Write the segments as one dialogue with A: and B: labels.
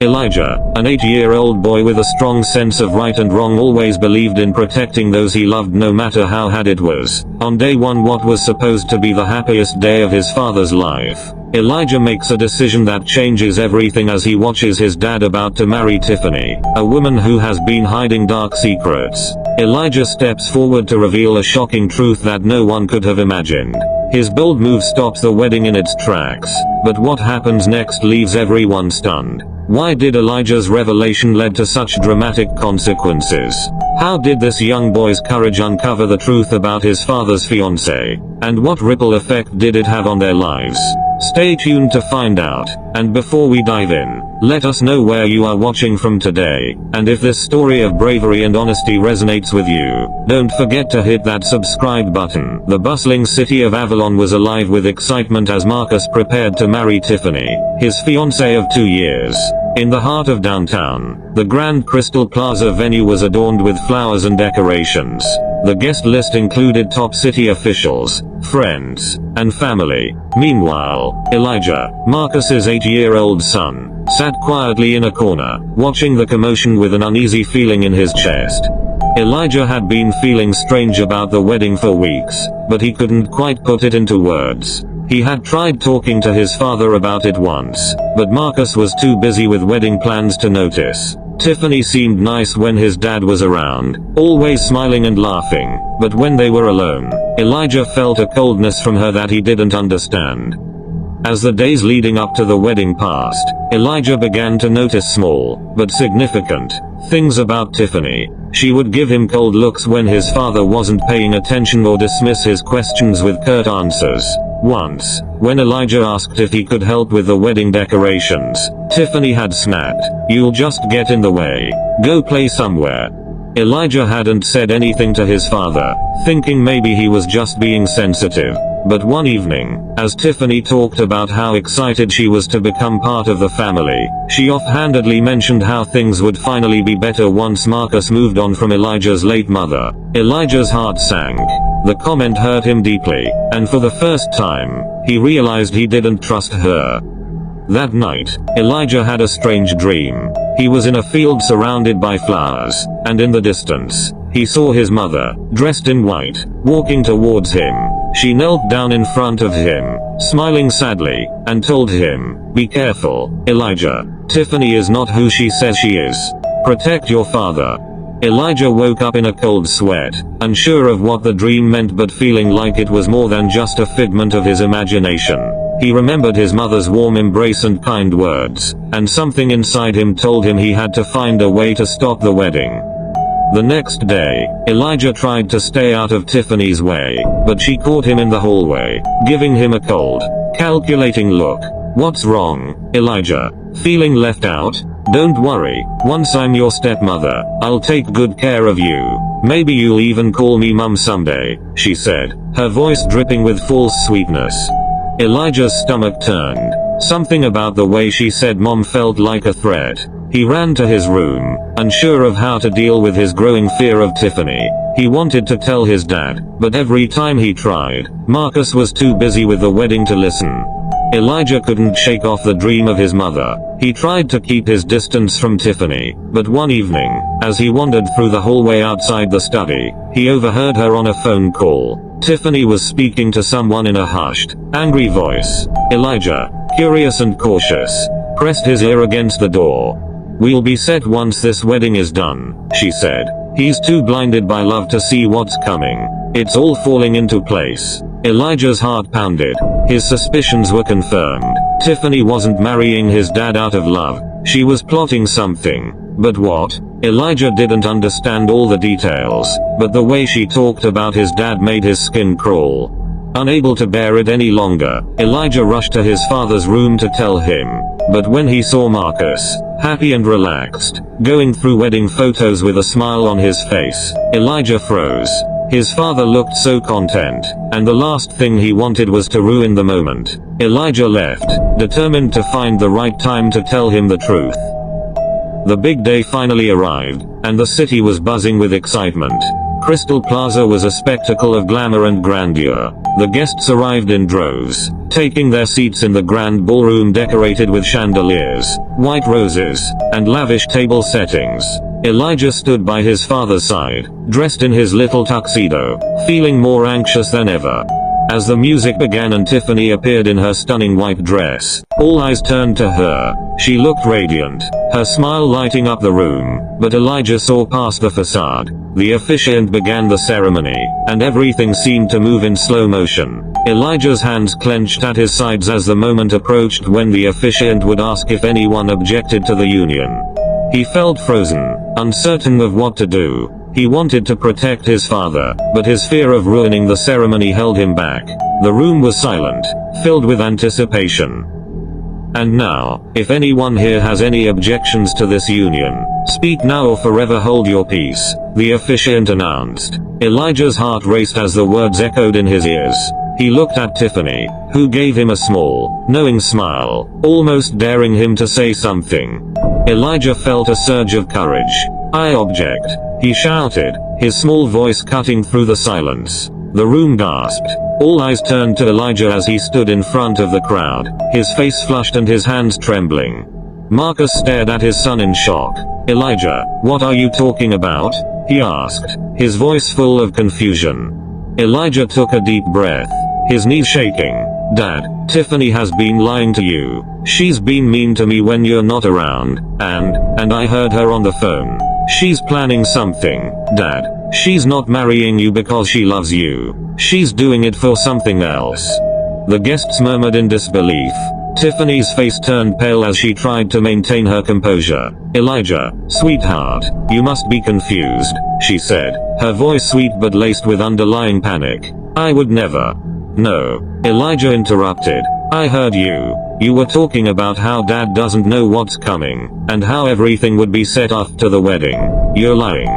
A: Elijah, an 8-year-old boy with a strong sense of right and wrong, always believed in protecting those he loved no matter how hard it was. On day one, what was supposed to be the happiest day of his father's life, Elijah makes a decision that changes everything as he watches his dad about to marry Tiffany, a woman who has been hiding dark secrets. Elijah steps forward to reveal a shocking truth that no one could have imagined. His bold move stops the wedding in its tracks, but what happens next leaves everyone stunned. Why did Elijah's revelation lead to such dramatic consequences? How did this young boy's courage uncover the truth about his father's fiancée? And what ripple effect did it have on their lives? Stay tuned to find out. And before we dive in, let us know where you are watching from today, and if this story of bravery and honesty resonates with you, don't forget to hit that subscribe button. The bustling city of Avalon was alive with excitement as Marcus prepared to marry Tiffany, his fiancée of 2 years. In the heart of downtown, the Grand Crystal Plaza venue was adorned with flowers and decorations. The guest list included top city officials, friends, and family. Meanwhile, Elijah, Marcus's 8-year-old son, sat quietly in a corner, watching the commotion with an uneasy feeling in his chest. Elijah had been feeling strange about the wedding for weeks, but he couldn't quite put it into words. He had tried talking to his father about it once, but Marcus was too busy with wedding plans to notice. Tiffany seemed nice when his dad was around, always smiling and laughing, but when they were alone, Elijah felt a coldness from her that he didn't understand. As the days leading up to the wedding passed, Elijah began to notice small, but significant, things about Tiffany. She would give him cold looks when his father wasn't paying attention or dismiss his questions with curt answers. Once, when Elijah asked if he could help with the wedding decorations, Tiffany had snapped, "You'll just get in the way. Go play somewhere." Elijah hadn't said anything to his father, thinking maybe he was just being sensitive. But one evening, as Tiffany talked about how excited she was to become part of the family, she offhandedly mentioned how things would finally be better once Marcus moved on from Elijah's late mother. Elijah's heart sank. The comment hurt him deeply, and for the first time, he realized he didn't trust her. That night, Elijah had a strange dream. He was in a field surrounded by flowers, and in the distance, he saw his mother, dressed in white, walking towards him. She knelt down in front of him, smiling sadly, and told him, "Be careful, Elijah. Tiffany is not who she says she is. Protect your father." Elijah woke up in a cold sweat, unsure of what the dream meant but feeling like it was more than just a figment of his imagination. He remembered his mother's warm embrace and kind words, and something inside him told him he had to find a way to stop the wedding. The next day, Elijah tried to stay out of Tiffany's way, but she caught him in the hallway, giving him a cold, calculating look. "What's wrong, Elijah? Feeling left out? Don't worry, once I'm your stepmother, I'll take good care of you. Maybe you'll even call me Mum someday," she said, her voice dripping with false sweetness. Elijah's stomach turned. Something about the way she said Mom felt like a threat. He ran to his room, unsure of how to deal with his growing fear of Tiffany. He wanted to tell his dad, but every time he tried, Marcus was too busy with the wedding to listen. Elijah couldn't shake off the dream of his mother. He tried to keep his distance from Tiffany, but one evening, as he wandered through the hallway outside the study, he overheard her on a phone call. Tiffany was speaking to someone in a hushed, angry voice. Elijah, curious and cautious, pressed his ear against the door. "We'll be set once this wedding is done," she said. "He's too blinded by love to see what's coming. It's all falling into place." Elijah's heart pounded. His suspicions were confirmed. Tiffany wasn't marrying his dad out of love. She was plotting something. But what? Elijah didn't understand all the details, but the way she talked about his dad made his skin crawl. Unable to bear it any longer, Elijah rushed to his father's room to tell him. But when he saw Marcus, happy and relaxed, going through wedding photos with a smile on his face, Elijah froze. His father looked so content, and the last thing he wanted was to ruin the moment. Elijah left, determined to find the right time to tell him the truth. The big day finally arrived, and the city was buzzing with excitement. Crystal Plaza was a spectacle of glamour and grandeur. The guests arrived in droves, taking their seats in the grand ballroom decorated with chandeliers, white roses, and lavish table settings. Elijah stood by his father's side, dressed in his little tuxedo, feeling more anxious than ever. As the music began and Tiffany appeared in her stunning white dress, all eyes turned to her. She looked radiant, her smile lighting up the room, but Elijah saw past the facade. The officiant began the ceremony, and everything seemed to move in slow motion. Elijah's hands clenched at his sides as the moment approached when the officiant would ask if anyone objected to the union. He felt frozen, uncertain of what to do. He wanted to protect his father, but his fear of ruining the ceremony held him back. The room was silent, filled with anticipation. And now, if anyone here has any objections to this union, speak now or forever hold your peace, the officiant announced. Elijah's heart raced as the words echoed in his ears. He looked at Tiffany, who gave him a small, knowing smile, almost daring him to say something. Elijah felt a surge of courage. "I object," he shouted, his small voice cutting through the silence. The room gasped. All eyes turned to Elijah as he stood in front of the crowd, his face flushed and his hands trembling. Marcus stared at his son in shock. "Elijah, what are you talking about?" he asked, his voice full of confusion. Elijah took a deep breath, his knees shaking. "Dad, Tiffany has been lying to you. She's been mean to me when you're not around, and I heard her on the phone. She's planning something, Dad. She's not marrying you because she loves you. She's doing it for something else." The guests murmured in disbelief. Tiffany's face turned pale as she tried to maintain her composure. "Elijah, sweetheart, you must be confused," she said, her voice sweet but laced with underlying panic. "I would never." "No," Elijah interrupted. "I heard you. You were talking about how Dad doesn't know what's coming, and how everything would be set after the wedding. You're lying."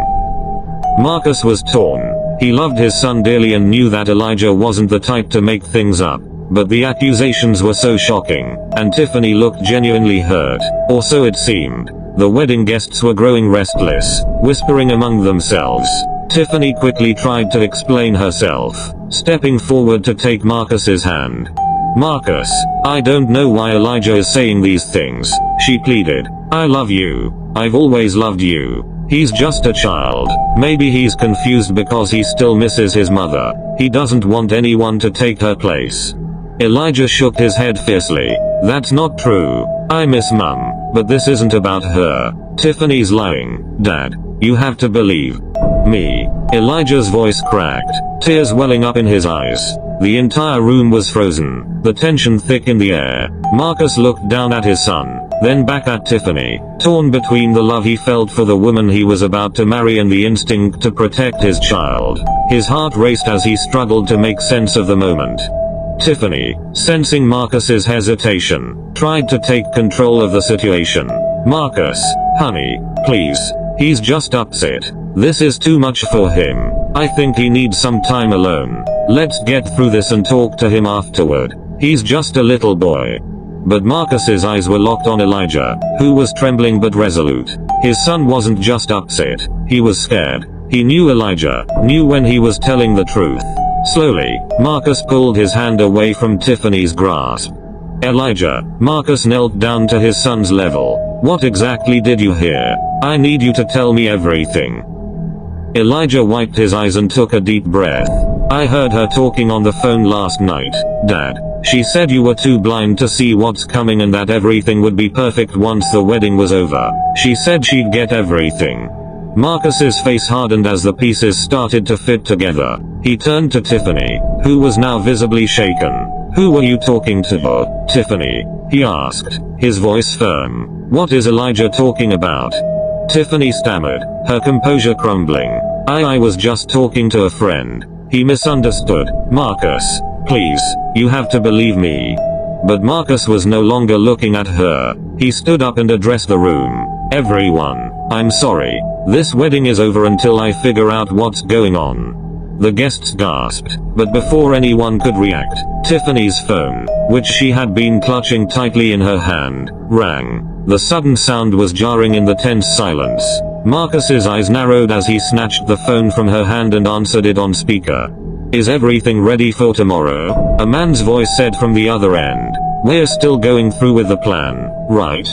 A: Marcus was torn. He loved his son dearly and knew that Elijah wasn't the type to make things up. But the accusations were so shocking, and Tiffany looked genuinely hurt, or so it seemed. The wedding guests were growing restless, whispering among themselves. Tiffany quickly tried to explain herself, stepping forward to take Marcus's hand. "Marcus, I don't know why Elijah is saying these things," she pleaded. "I love you. I've always loved you. He's just a child. Maybe he's confused because he still misses his mother. He doesn't want anyone to take her place." Elijah shook his head fiercely. "That's not true. I miss Mum, but this isn't about her. Tiffany's lying, Dad. You have to believe me." Elijah's voice cracked, tears welling up in his eyes. The entire room was frozen, the tension thick in the air. Marcus looked down at his son, then back at Tiffany, torn between the love he felt for the woman he was about to marry and the instinct to protect his child. His heart raced as he struggled to make sense of the moment. Tiffany, sensing Marcus's hesitation, tried to take control of the situation. "Marcus, honey, please. He's just upset. This is too much for him. I think he needs some time alone. Let's get through this and talk to him afterward. He's just a little boy." But Marcus's eyes were locked on Elijah, who was trembling but resolute. His son wasn't just upset, he was scared. He knew Elijah, knew when he was telling the truth. Slowly, Marcus pulled his hand away from Tiffany's grasp. "Elijah," Marcus knelt down to his son's level. "What exactly did you hear? I need you to tell me everything." Elijah wiped his eyes and took a deep breath. "I heard her talking on the phone last night, Dad. She said you were too blind to see what's coming and that everything would be perfect once the wedding was over. She said she'd get everything." Marcus's face hardened as the pieces started to fit together. He turned to Tiffany, who was now visibly shaken. "Who were you talking to, Tiffany?" he asked, his voice firm. "What is Elijah talking about?" Tiffany stammered, her composure crumbling. I was just talking to a friend. He misunderstood. "Marcus, please, you have to believe me." But Marcus was no longer looking at her. He stood up and addressed the room. "Everyone, I'm sorry. This wedding is over until I figure out what's going on." The guests gasped, but before anyone could react, Tiffany's phone, which she had been clutching tightly in her hand, rang. The sudden sound was jarring in the tense silence. Marcus's eyes narrowed as he snatched the phone from her hand and answered it on speaker. Is everything ready for tomorrow? A man's voice said from the other end. We're still going through with the plan, right?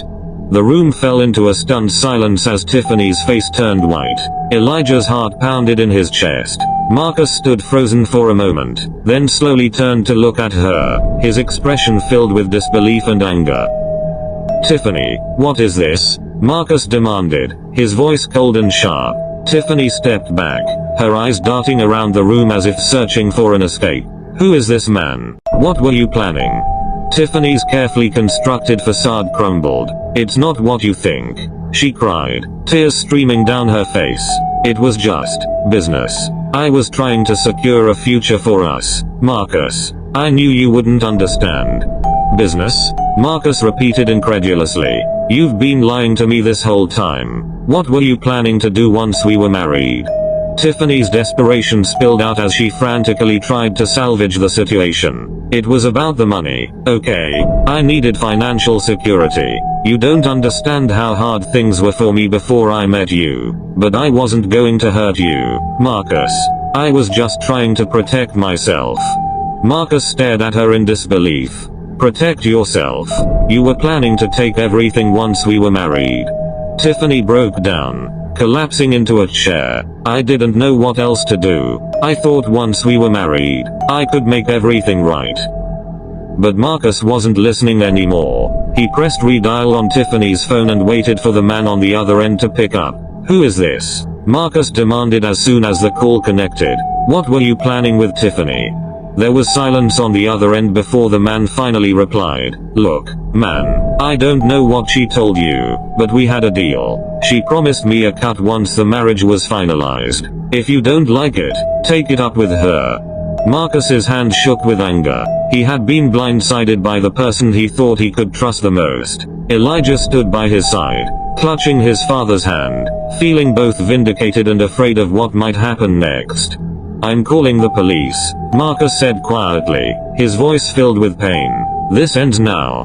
A: The room fell into a stunned silence as Tiffany's face turned white. Elijah's heart pounded in his chest. Marcus stood frozen for a moment, then slowly turned to look at her, his expression filled with disbelief and anger. Tiffany, what is this? Marcus demanded, his voice cold and sharp. Tiffany stepped back, her eyes darting around the room as if searching for an escape. Who is this man? What were you planning? Tiffany's carefully constructed facade crumbled. It's not what you think, she cried, tears streaming down her face. It was just business. I was trying to secure a future for us, Marcus. I knew you wouldn't understand. Business? Marcus repeated incredulously. You've been lying to me this whole time. What were you planning to do once we were married? Tiffany's desperation spilled out as she frantically tried to salvage the situation. It was about the money, okay? I needed financial security. You don't understand how hard things were for me before I met you. But I wasn't going to hurt you, Marcus. I was just trying to protect myself. Marcus stared at her in disbelief. Protect yourself? You were planning to take everything once we were married. Tiffany broke down, collapsing into a chair. I didn't know what else to do. I thought once we were married, I could make everything right. But Marcus wasn't listening anymore. He pressed redial on Tiffany's phone and waited for the man on the other end to pick up. Who is this? Marcus demanded as soon as the call connected. What were you planning with Tiffany? There was silence on the other end before the man finally replied. Look, man, I don't know what she told you, but we had a deal. She promised me a cut once the marriage was finalized. If you don't like it, take it up with her. Marcus's hand shook with anger. He had been blindsided by the person he thought he could trust the most. Elijah stood by his side, clutching his father's hand, feeling both vindicated and afraid of what might happen next. I'm calling the police, Marcus said quietly, his voice filled with pain. This ends now.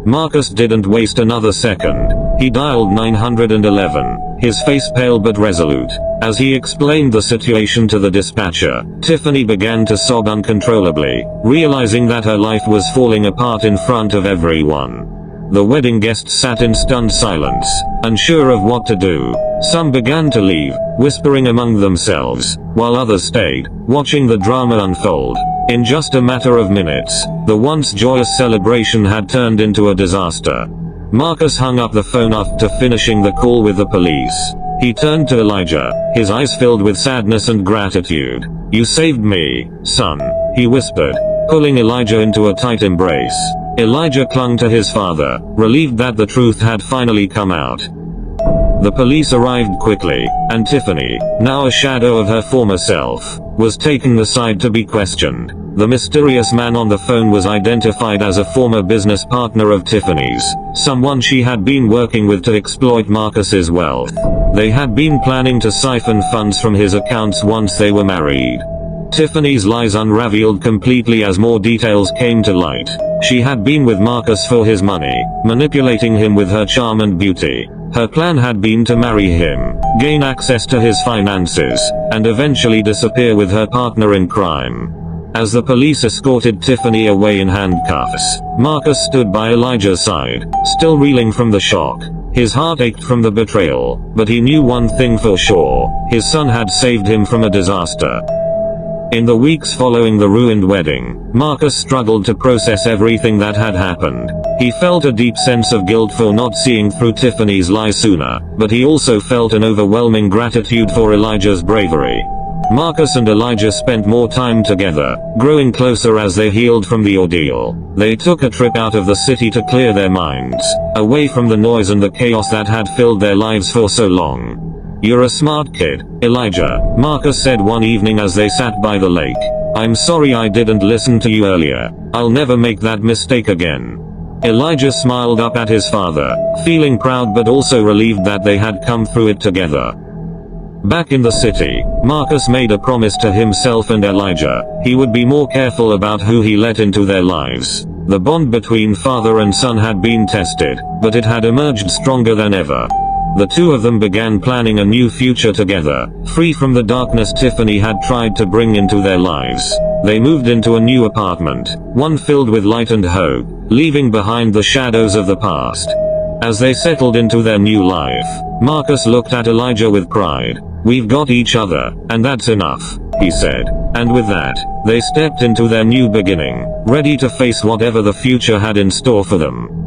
A: Marcus didn't waste another second. He dialed 911, his face pale but resolute. As he explained the situation to the dispatcher, Tiffany began to sob uncontrollably, realizing that her life was falling apart in front of everyone. The wedding guests sat in stunned silence, unsure of what to do. Some began to leave, whispering among themselves, while others stayed, watching the drama unfold. In just a matter of minutes, the once joyous celebration had turned into a disaster. Marcus hung up the phone after finishing the call with the police. He turned to Elijah, his eyes filled with sadness and gratitude. You saved me, son, he whispered, pulling Elijah into a tight embrace. Elijah clung to his father, relieved that the truth had finally come out. The police arrived quickly, and Tiffany, now a shadow of her former self, was taking the side to be questioned. The mysterious man on the phone was identified as a former business partner of Tiffany's, someone she had been working with to exploit Marcus's wealth. They had been planning to siphon funds from his accounts once they were married. Tiffany's lies unraveled completely as more details came to light. She had been with Marcus for his money, manipulating him with her charm and beauty. Her plan had been to marry him, gain access to his finances, and eventually disappear with her partner in crime. As the police escorted Tiffany away in handcuffs, Marcus stood by Elijah's side, still reeling from the shock. His heart ached from the betrayal, but he knew one thing for sure: his son had saved him from a disaster. In the weeks following the ruined wedding, Marcus struggled to process everything that had happened. He felt a deep sense of guilt for not seeing through Tiffany's lies sooner, but he also felt an overwhelming gratitude for Elijah's bravery. Marcus and Elijah spent more time together, growing closer as they healed from the ordeal. They took a trip out of the city to clear their minds, away from the noise and the chaos that had filled their lives for so long. You're a smart kid, Elijah, Marcus said one evening as they sat by the lake. I'm sorry I didn't listen to you earlier. I'll never make that mistake again. Elijah smiled up at his father, feeling proud but also relieved that they had come through it together. Back in the city, Marcus made a promise to himself and Elijah. He would be more careful about who he let into their lives. The bond between father and son had been tested, but it had emerged stronger than ever. The two of them began planning a new future together, free from the darkness Tiffany had tried to bring into their lives. They moved into a new apartment, one filled with light and hope, leaving behind the shadows of the past. As they settled into their new life, Marcus looked at Elijah with pride. "We've got each other, and that's enough," he said. And with that, they stepped into their new beginning, ready to face whatever the future had in store for them.